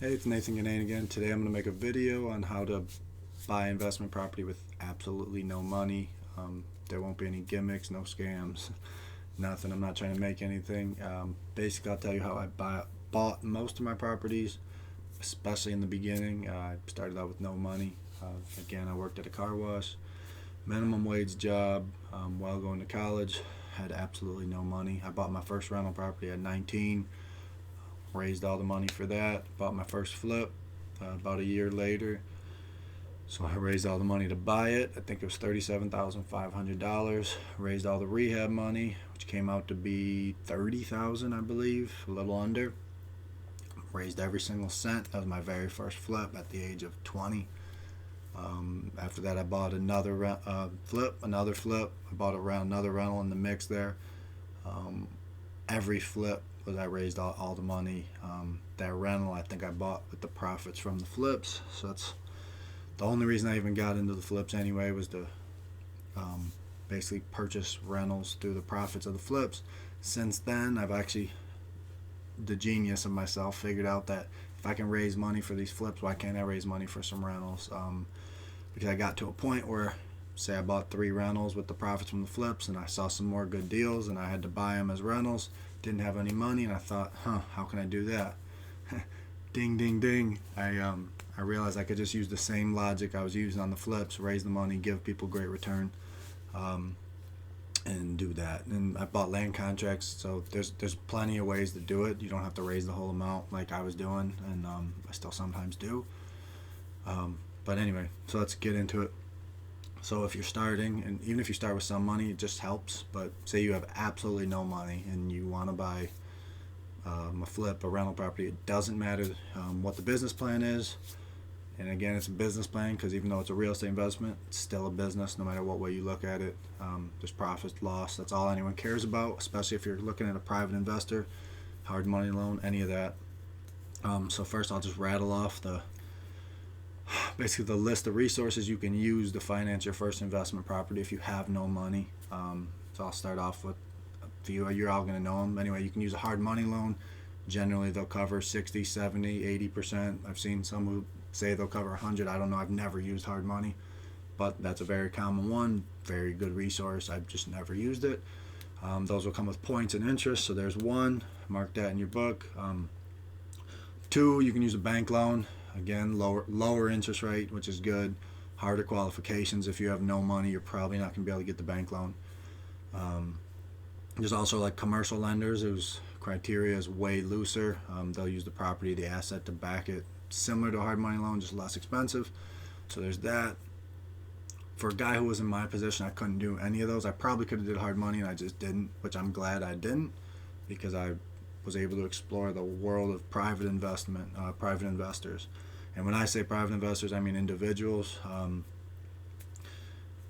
Hey, it's Nathan Guinane again. Today I'm going to make a video on how to buy investment property with absolutely no money. There won't be any gimmicks, no scams, nothing. I'm not trying to make anything. Basically, I'll tell you how bought most of my properties, especially in the beginning. I started out with no money. Again, I worked at a car wash, minimum wage job while going to college. Had absolutely no money. I bought my first rental property at 19. Raised all the money for that. Bought my first flip about a year later. So I raised all the money to buy it. I think it was $37,500. Raised all the rehab money, which came out to be $30,000, I believe, a little under. Raised every single cent. That was my very first flip at the age of 20. After that, I bought another another flip. I bought another rental in the mix there. Every flip was I raised all the money. That rental I think I bought with the profits from the flips. So that's the only reason I even got into the flips anyway, was to basically purchase rentals through the profits of the flips. Since then, I've actually, the genius of myself, figured out that if I can raise money for these flips, why can't I raise money for some rentals? Because I got to a point where, say I bought 3 rentals with the profits from the flips, and I saw some more good deals and I had to buy them as rentals. Didn't have any money, and I thought, how can I do that? Ding, ding, ding. I realized I could just use the same logic I was using on the flips, raise the money, give people great return, and do that. And I bought land contracts, so there's plenty of ways to do it. You don't have to raise the whole amount like I was doing, and I still sometimes do. But anyway, so let's get into it. So if you're starting, and even if you start with some money, it just helps. But say you have absolutely no money and you want to buy a flip, a rental property, it doesn't matter what the business plan is. And again, it's a business plan, because even though it's a real estate investment, it's still a business no matter what way you look at it. There's profit, loss. That's all anyone cares about, especially if you're looking at a private investor, hard money loan, any of that. So first I'll just rattle off basically the list of resources you can use to finance your first investment property if you have no money. So I'll start off with a few. You're all going to know them. Anyway, you can use a hard money loan. Generally, they'll cover 60, 70, 80%. I've seen some who say they'll cover 100. I don't know. I've never used hard money, but that's a very common one. Very good resource. I've just never used it. Those will come with points and interest. So there's one. Mark that in your book. 2, you can use a bank loan. Again, lower interest rate, which is good. Harder qualifications. If you have no money, you're probably not going to be able to get the bank loan. There's also like commercial lenders whose criteria is way looser. They'll use the property, the asset to back it. Similar to a hard money loan, just less expensive. So there's that. For a guy who was in my position, I couldn't do any of those. I probably could have did hard money, and I just didn't, which I'm glad I didn't, because I was able to explore the world of private investors. And when I say private investors, I mean individuals.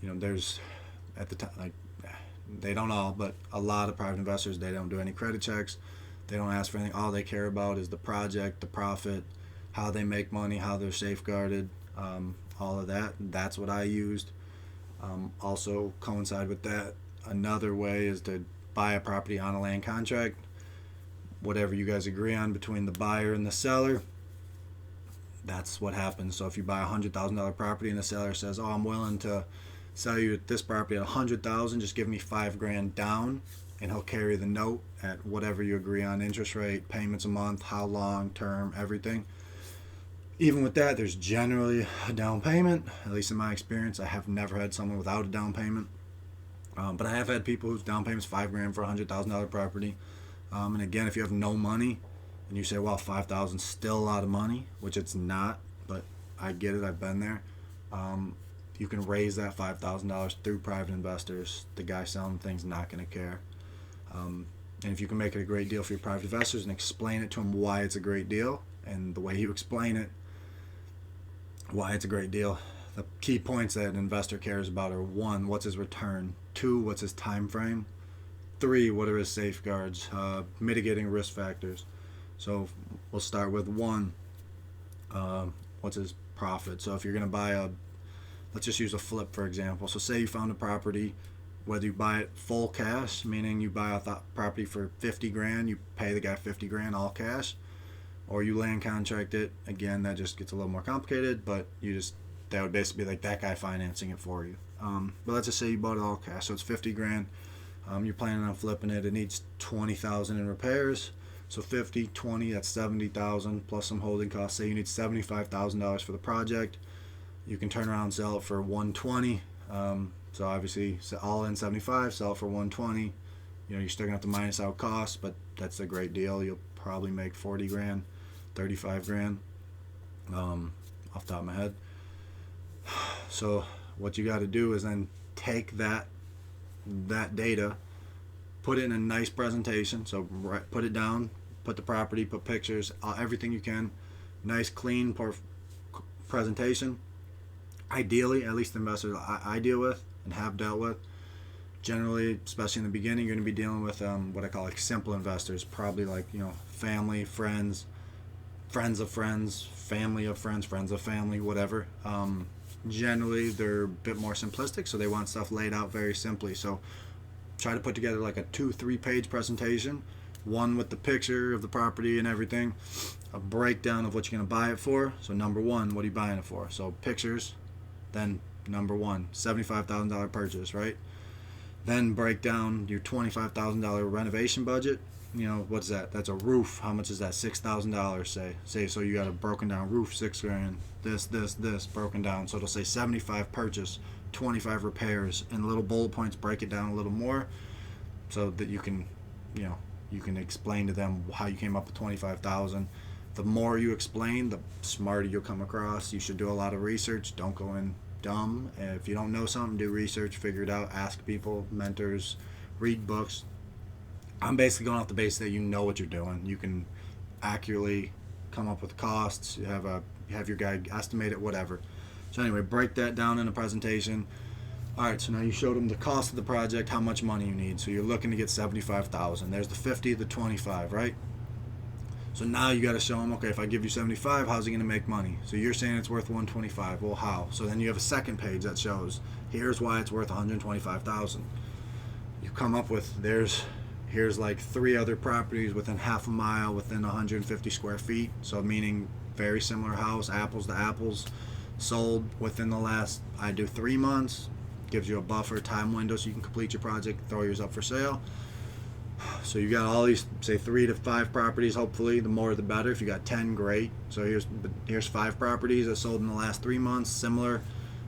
There's at the time, they don't all, but a lot of private investors, they don't do any credit checks. They don't ask for anything. All they care about is the project, the profit, how they make money, how they're safeguarded, all of that. That's what I used. Also coincide with that, another way is to buy a property on a land contract. Whatever you guys agree on between the buyer and the seller, that's what happens. So if you buy a $100,000 property and the seller says, I'm willing to sell you this property at $100,000, just give me $5,000 down, and he'll carry the note at whatever you agree on, interest rate, payments a month, how long, term, everything. Even with that, there's generally a down payment. At least in my experience, I have never had someone without a down payment. But I have had people whose down payment's $5,000 for a $100,000 property. And again, if you have no money and you say, well, $5,000 is still a lot of money, which it's not, but I get it, I've been there. You can raise that $5,000 through private investors. The guy selling the thing's not going to care. And if you can make it a great deal for your private investors and explain it to them why it's a great deal, and the way you explain it, why it's a great deal, the key points that an investor cares about are: 1, what's his return? 2, what's his time frame? 3, what are his safeguards, mitigating risk factors? So we'll start with 1, what's his profit? So if you're going to buy let's just use a flip for example. So say you found a property, whether you buy it full cash, meaning you buy a property for $50,000, you pay the guy $50,000 all cash, or you land contract it. Again, that just gets a little more complicated, but that would basically be like that guy financing it for you. But let's just say you bought it all cash, so it's 50 grand. You're planning on flipping it. It needs 20,000 in repairs. So 50, 20, that's 70,000 plus some holding costs. Say you need $75,000 for the project. You can turn around and sell it for 120. So obviously, all in 75, sell it for 120. You're still gonna have to minus out costs, but that's a great deal. You'll probably make 40 grand, 35 grand, off the top of my head. So what you got to do is then take that data, put it in a nice presentation. So put it down, put the property, put pictures, everything you can, nice clean presentation. Ideally, at least the investors I deal with and have dealt with, generally, especially in the beginning, you're going to be dealing with what I call like simple investors, probably like family, friends, friends of friends, family of friends, friends of family, whatever. Generally, they're a bit more simplistic, so they want stuff laid out very simply. So try to put together like a 2-3 page presentation, one with the picture of the property and everything, a breakdown of what you're going to buy it for. So number one, what are you buying it for? So pictures, then number one, $75,000 purchase, right? Then break down your $25,000 renovation budget. What's that? That's a roof. How much is that? $6,000, say. So you got a broken down roof, 6 grand. This broken down. So it'll say 75 purchase, 25 repairs, and little bullet points. Break it down a little more, so that you can explain to them how you came up with 25,000. The more you explain, the smarter you'll come across. You should do a lot of research. Don't go in dumb. If you don't know something, do research, figure it out, ask people, mentors, read books. I'm basically going off the base that you know what you're doing. You can accurately come up with costs. You have your guy estimate it, whatever. So anyway, break that down in a presentation. All right, so now you showed them the cost of the project, how much money you need. So you're looking to get 75,000. There's the 50, the 25, right? So now you got to show them, okay, if I give you 75, how's he going to make money? So you're saying it's worth 125. Well, how? So then you have a second page that shows, here's why it's worth 125,000. You come up with, here's like 3 other properties within half a mile, within 150 square feet. So meaning very similar house, apples to apples, sold within the last, I do 3 months. Gives you a buffer time window so you can complete your project, throw yours up for sale. So you got all these, say 3 to 5 properties. Hopefully, the more the better. If you got 10, great. So here's 5 properties that sold in the last 3 months, similar,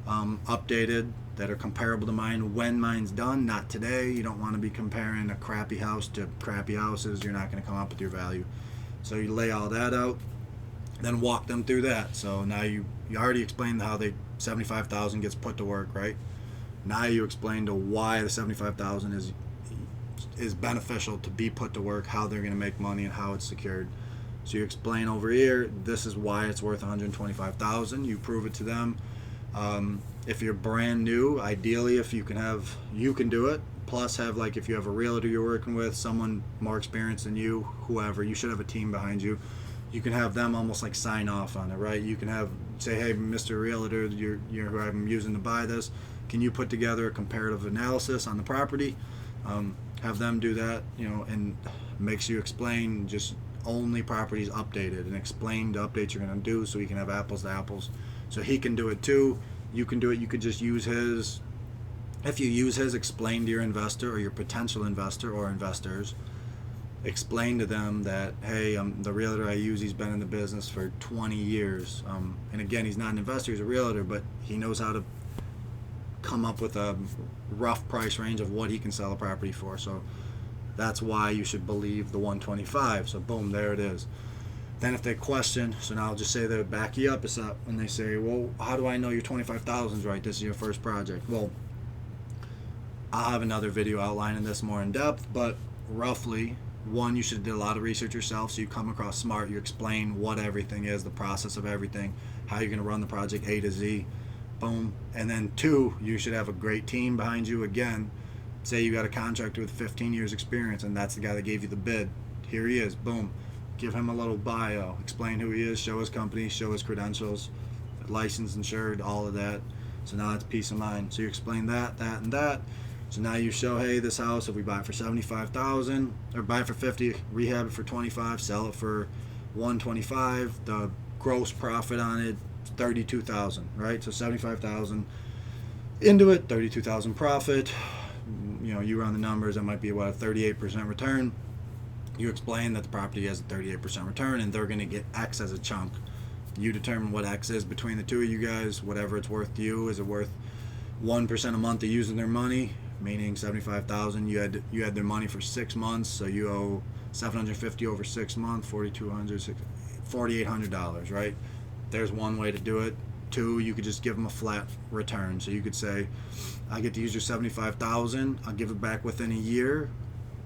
updated, that are comparable to mine when mine's done, not today. You don't want to be comparing a crappy house to crappy houses. You're not going to come up with your value. So you lay all that out, then walk them through that. So now you already explained how 75,000 gets put to work, right? Now you explain to why the 75,000 is beneficial to be put to work, how they're going to make money, and how it's secured. So you explain over here, this is why it's worth 125,000. You prove it to them. If you're brand new, ideally, if you can do it. Plus, if you have a realtor you're working with, someone more experienced than you, whoever, you should have a team behind you. You can have them almost like sign off on it, right? You can say, hey, Mr. Realtor, you're who I'm using to buy this. Can you put together a comparative analysis on the property? Have them do that, and makes you explain just only properties updated and explain the updates you're going to do so he can have apples to apples. So he can do it too. You can do it. You could just use his. If you use his, explain to your investor or your potential investor or investors, explain to them that, hey, the realtor I use, he's been in the business for 20 years. And again, he's not an investor, he's a realtor, but he knows how to come up with a rough price range of what he can sell a property for. So that's why you should believe the 125. So boom, there it is. Then if they question, so now I'll just say they back you up, and they say, well, how do I know your 25,000 is right? This is your first project. Well, I'll have another video outlining this more in depth, but roughly, one, you should do a lot of research yourself so you come across smart. You explain what everything is, the process of everything, how you're going to run the project A to Z. Boom. And then 2, you should have a great team behind you. Again, say you got a contractor with 15 years experience and that's the guy that gave you the bid. Here he is. Boom. Give him a little bio. Explain who he is. Show his company. Show his credentials. Licensed, insured, all of that. So now that's peace of mind. So you explain that, and that. So now you show, hey, this house, if we buy it for 75,000 or buy it for 50, rehab it for 25, sell it for 125. The gross profit on it, 32,000, right? So 75,000 into it, 32,000 profit. You run the numbers, that might be what, a 38% return. You explain that the property has a 38% return and they're going to get X as a chunk. You determine what X is between the two of you guys, whatever it's worth to you. Is it worth 1% a month of using their money, meaning 75,000? You had their money for 6 months, so you owe 750 over 6 months, 4,200, $4,800, right? There's one way to do it. Two, you could just give them a flat return. So you could say, I get to use your 75,000. I'll give it back within a year.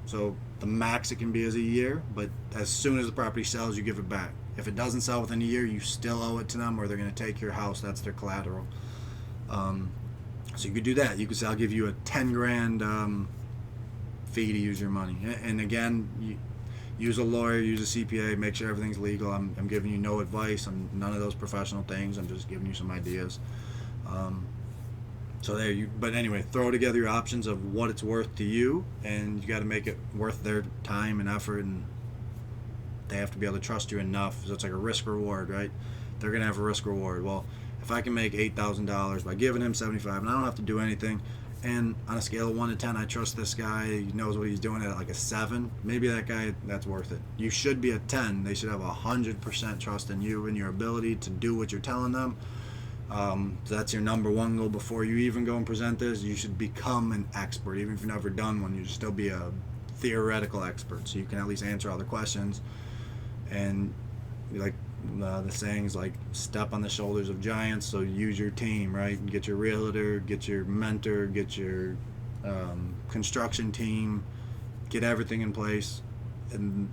So the max it can be is a year, but as soon as the property sells, you give it back. If it doesn't sell within a year, you still owe it to them, or they're going to take your house. That's their collateral. So you could do that. You could say, I'll give you a 10 grand fee to use your money. And again, you use a lawyer, use a CPA, make sure everything's legal. I'm giving you no advice on none of those professional things. I'm just giving you some ideas. So there you. But anyway, throw together your options of what it's worth to you, and you got to make it worth their time and effort, and they have to be able to trust you enough. So it's like a risk reward, right? They're gonna have a risk reward. Well, if I can make $8,000 by giving him 75, and I don't have to do anything, and on a scale of 1 to 10, I trust this guy. He knows what he's doing at like a 7. Maybe that guy, that's worth it. You should be a 10. They should have 100% trust in you and your ability to do what you're telling them. So that's your number one goal before you even go and present this. You should become an expert. Even if you've never done one, you should still be a theoretical expert, so you can at least answer all the questions. And like the sayings, like step on the shoulders of giants. So use your team, right? Get your realtor, get your mentor, get your construction team, get everything in place. And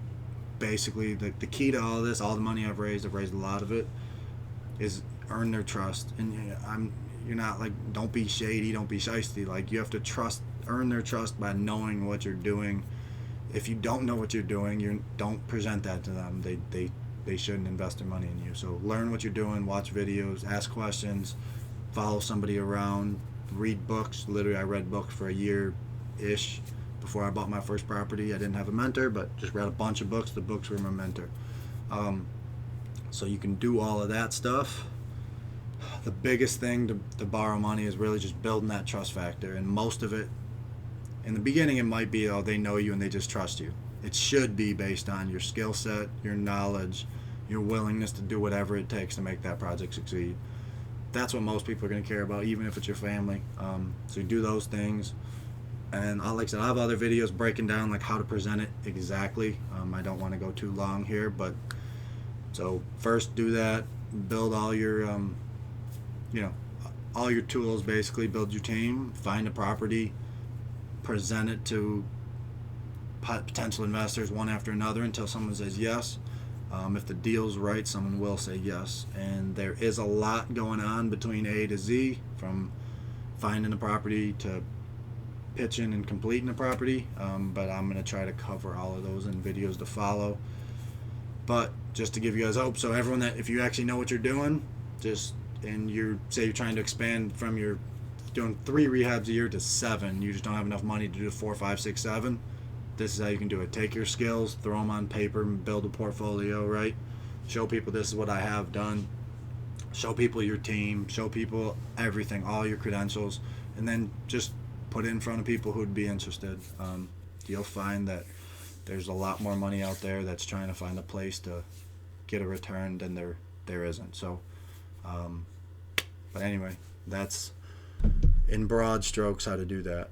basically the key to all this, all the money I've raised a lot of it, is earn their trust. And you're not like, don't be shady, don't be shysty. Like, you have to earn their trust by knowing what you're doing. If you don't know what you're doing, don't present that to them. They shouldn't invest their money in you. So learn what you're doing, watch videos, ask questions, follow somebody around, read books. Literally, I read books for a year-ish before I bought my first property. I didn't have a mentor, but just read a bunch of books. The books were my mentor. So you can do all of that stuff. The biggest thing to borrow money is really just building that trust factor. And most of it, in the beginning, it might be, oh, they know you and they just trust you. It should be based on your skill set, your knowledge, your willingness to do whatever it takes to make that project succeed. That's what most people are going to care about, even if it's your family. So you do those things. And like I said, I have other videos breaking down like how to present it exactly. I don't want to go too long here, but so first do that. Build all your, all your tools. Basically, build your team. Find a property. Present it to potential investors one after another until someone says yes. If the deal's right, someone will say yes. And there is a lot going on between A to Z, from finding a property to pitching and completing a property. But I'm going to try to cover all of those in videos to follow. But just to give you guys hope, so everyone, that if you actually know what you're doing, and you're trying to expand from your doing 3 rehabs a year to 7, you just don't have enough money to do 4, 5, 6, 7. This is how you can do it. Take your skills, throw them on paper, and build a portfolio, right? Show people this is what I have done. Show people your team. Show people everything, all your credentials, and then just put it in front of people who'd be interested. You'll find that there's a lot more money out there that's trying to find a place to get a return than there isn't. So, but anyway, that's in broad strokes how to do that.